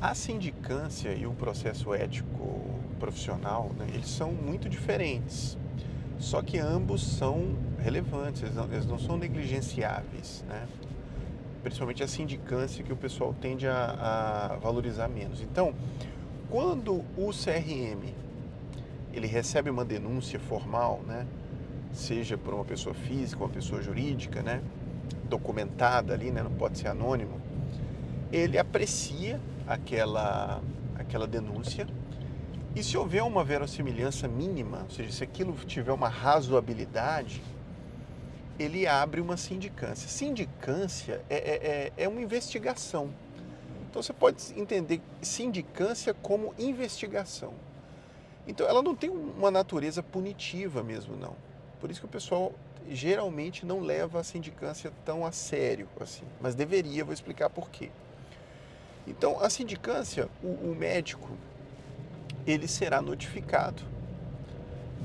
A sindicância e o processo ético profissional, né, eles são muito diferentes. Só que ambos são relevantes, eles não são negligenciáveis, né? Principalmente a sindicância que o pessoal tende a valorizar menos. Então, quando o CRM ele recebe uma denúncia formal, né, seja por uma pessoa física ou uma pessoa jurídica, né, documentada ali, né, não pode ser anônimo, ele aprecia aquela denúncia e se houver uma verossimilhança mínima, ou seja, se aquilo tiver uma razoabilidade, ele abre uma sindicância. Sindicância é uma investigação. Então você pode entender sindicância como investigação. Então ela não tem uma natureza punitiva mesmo, não. Por isso que o pessoal geralmente não leva a sindicância tão a sério assim, mas deveria, vou explicar por quê. Então a sindicância, o médico, ele será notificado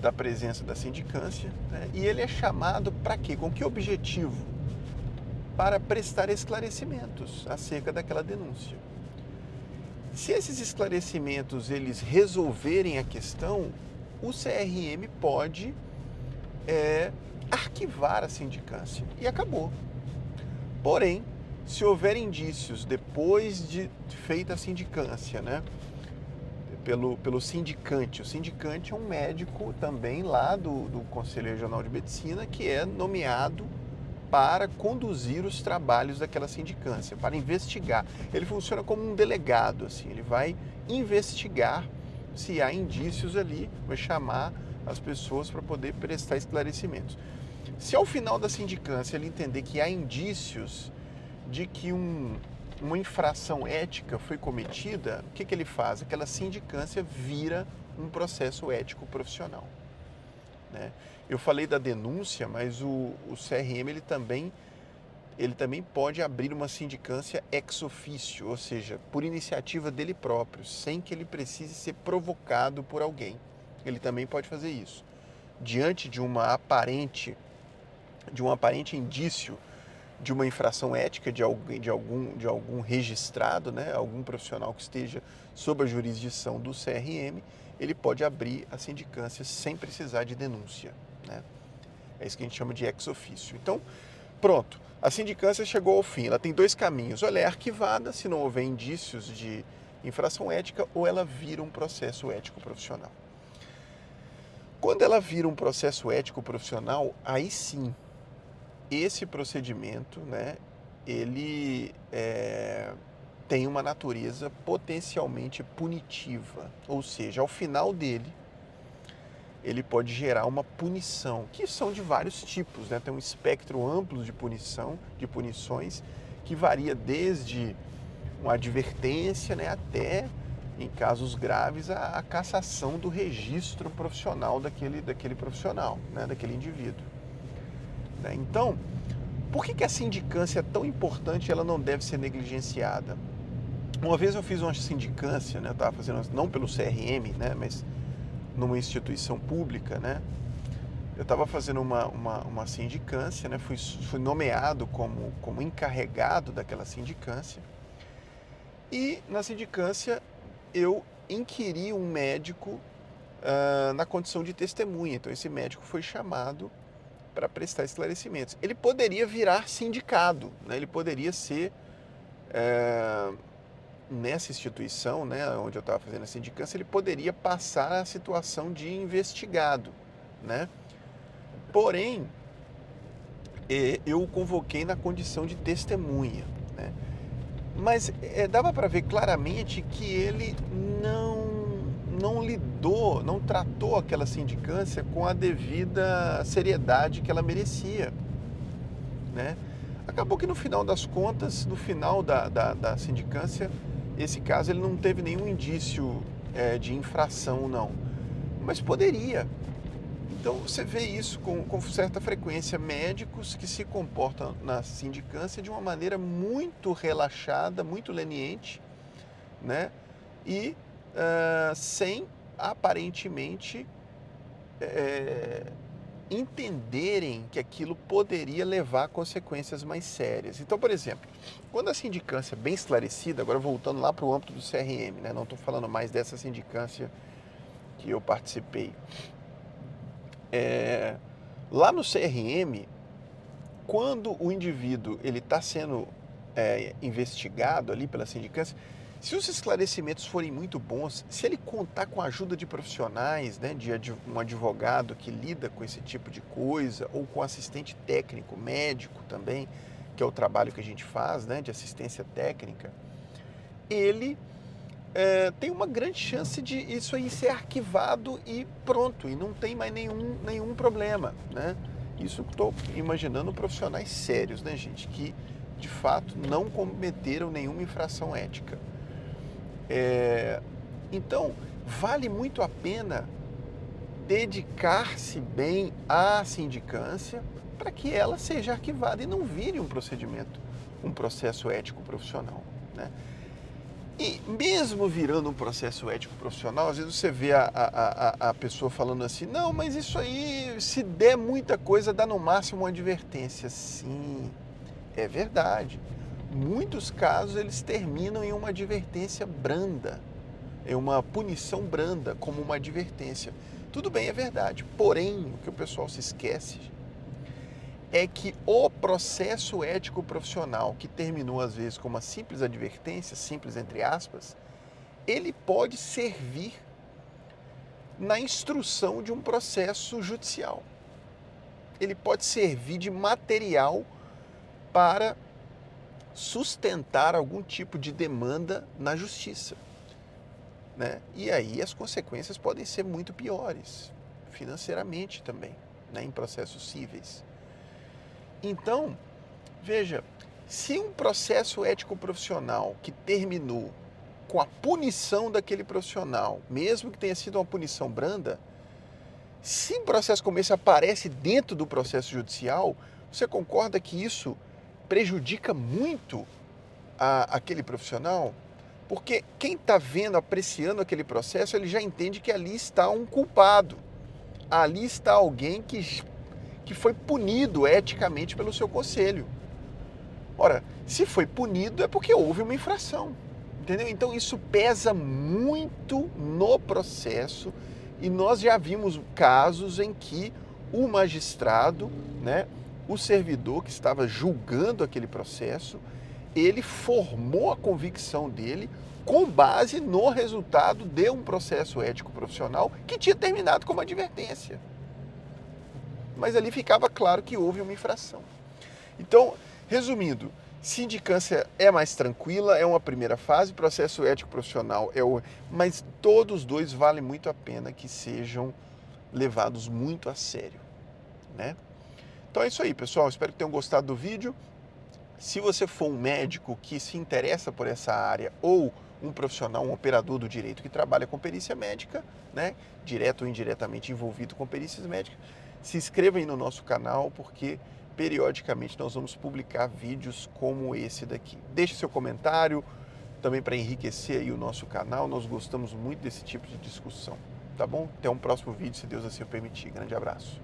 da presença da sindicância, né? E ele é chamado para quê? Com que objetivo? Para prestar esclarecimentos acerca daquela denúncia. Se esses esclarecimentos eles resolverem a questão, o CRM pode arquivar a sindicância e acabou. Porém, se houver indícios depois de feita a sindicância, né, pelo sindicante. O sindicante é um médico também lá do Conselho Regional de Medicina que é nomeado para conduzir os trabalhos daquela sindicância, para investigar. Ele funciona como um delegado, assim, ele vai investigar se há indícios ali, vai chamar as pessoas para poder prestar esclarecimentos. Se ao final da sindicância ele entender que há indícios de que uma infração ética foi cometida, o que ele faz? Aquela sindicância vira um processo ético profissional. Né? Eu falei da denúncia, mas o CRM ele também pode abrir uma sindicância ex officio, ou seja, por iniciativa dele próprio, sem que ele precise ser provocado por alguém. Ele também pode fazer isso. Diante de um aparente indício de uma infração ética de algum registrado, né, algum profissional que esteja sob a jurisdição do CRM, ele pode abrir a sindicância sem precisar de denúncia. Né? É isso que a gente chama de ex officio. Então, pronto, a sindicância chegou ao fim. Ela tem dois caminhos. Ou ela é arquivada, se não houver indícios de infração ética, ou ela vira um processo ético profissional. Quando ela vira um processo ético profissional, aí sim, esse procedimento, né, ele tem uma natureza potencialmente punitiva, ou seja, ao final dele, ele pode gerar uma punição, que são de vários tipos, né? Tem um espectro amplo de punições, que varia desde uma advertência, né, até, em casos graves, a cassação do registro profissional daquele profissional, né, daquele indivíduo. Né? Então, por que a sindicância é tão importante e ela não deve ser negligenciada? Uma vez eu fiz uma sindicância, né, eu estava fazendo, não pelo CRM, né, mas numa instituição pública, né, eu estava fazendo uma sindicância, né, fui nomeado como encarregado daquela sindicância e na sindicância eu inquiri um médico na condição de testemunha, então esse médico foi chamado para prestar esclarecimentos. Ele poderia virar sindicado, né? Ele poderia ser, nessa instituição, né, onde eu estava fazendo a sindicância, ele poderia passar a situação de investigado. Né? Porém, eu o convoquei na condição de testemunha. Né? Mas dava para ver claramente que ele não lidou, não tratou aquela sindicância com a devida seriedade que ela merecia. Né? Acabou que no final das contas, no final da sindicância, esse caso ele não teve nenhum indício de infração, não. Mas poderia. Então você vê isso com certa frequência, médicos que se comportam na sindicância de uma maneira muito relaxada, muito leniente, né? E sem aparentemente entenderem que aquilo poderia levar a consequências mais sérias. Então, por exemplo, quando a sindicância é bem esclarecida, agora voltando lá para o âmbito do CRM, né? Não estou falando mais dessa sindicância que eu participei. Lá no CRM, quando o indivíduo está sendo investigado ali pela sindicância, se os esclarecimentos forem muito bons, se ele contar com a ajuda de profissionais, né, de um advogado que lida com esse tipo de coisa, ou com assistente técnico, médico também, que é o trabalho que a gente faz, né, de assistência técnica, ele tem uma grande chance de isso aí ser arquivado e pronto, e não tem mais nenhum problema, né? Isso estou imaginando profissionais sérios, né, gente, que de fato não cometeram nenhuma infração ética. Então, vale muito a pena dedicar-se bem à sindicância para que ela seja arquivada e não vire um procedimento, um processo ético profissional, né? E mesmo virando um processo ético profissional, às vezes você vê a pessoa falando assim, não, mas isso aí, se der muita coisa, dá no máximo uma advertência. Sim, é verdade. Muitos casos eles terminam em uma advertência branda, é uma punição branda, como uma advertência. Tudo bem, é verdade. Porém, o que o pessoal se esquece é que o processo ético profissional, que terminou às vezes com uma simples advertência, simples entre aspas, ele pode servir na instrução de um processo judicial. Ele pode servir de material para sustentar algum tipo de demanda na justiça, né? E aí as consequências podem ser muito piores, financeiramente também, né, em processos cíveis. Então, veja, se um processo ético profissional que terminou com a punição daquele profissional, mesmo que tenha sido uma punição branda, se um processo como esse aparece dentro do processo judicial, você concorda que isso prejudica muito aquele profissional? Porque quem está vendo, apreciando aquele processo, ele já entende que ali está um culpado. Ali está alguém que foi punido eticamente pelo seu conselho. Ora, se foi punido é porque houve uma infração, entendeu? Então isso pesa muito no processo e nós já vimos casos em que o magistrado, né, o servidor que estava julgando aquele processo, ele formou a convicção dele com base no resultado de um processo ético profissional que tinha terminado com uma advertência. Mas ali ficava claro que houve uma infração. Então, resumindo, sindicância é mais tranquila, é uma primeira fase, processo ético profissional mas todos dois valem muito a pena que sejam levados muito a sério, né? Então é isso aí, pessoal, espero que tenham gostado do vídeo. Se você for um médico que se interessa por essa área ou um profissional, um operador do direito que trabalha com perícia médica, né, direto ou indiretamente envolvido com perícias médicas, se inscreva aí no nosso canal, porque periodicamente nós vamos publicar vídeos como esse daqui. Deixe seu comentário também para enriquecer aí o nosso canal, nós gostamos muito desse tipo de discussão, tá bom? Até um próximo vídeo, se Deus assim o permitir. Grande abraço.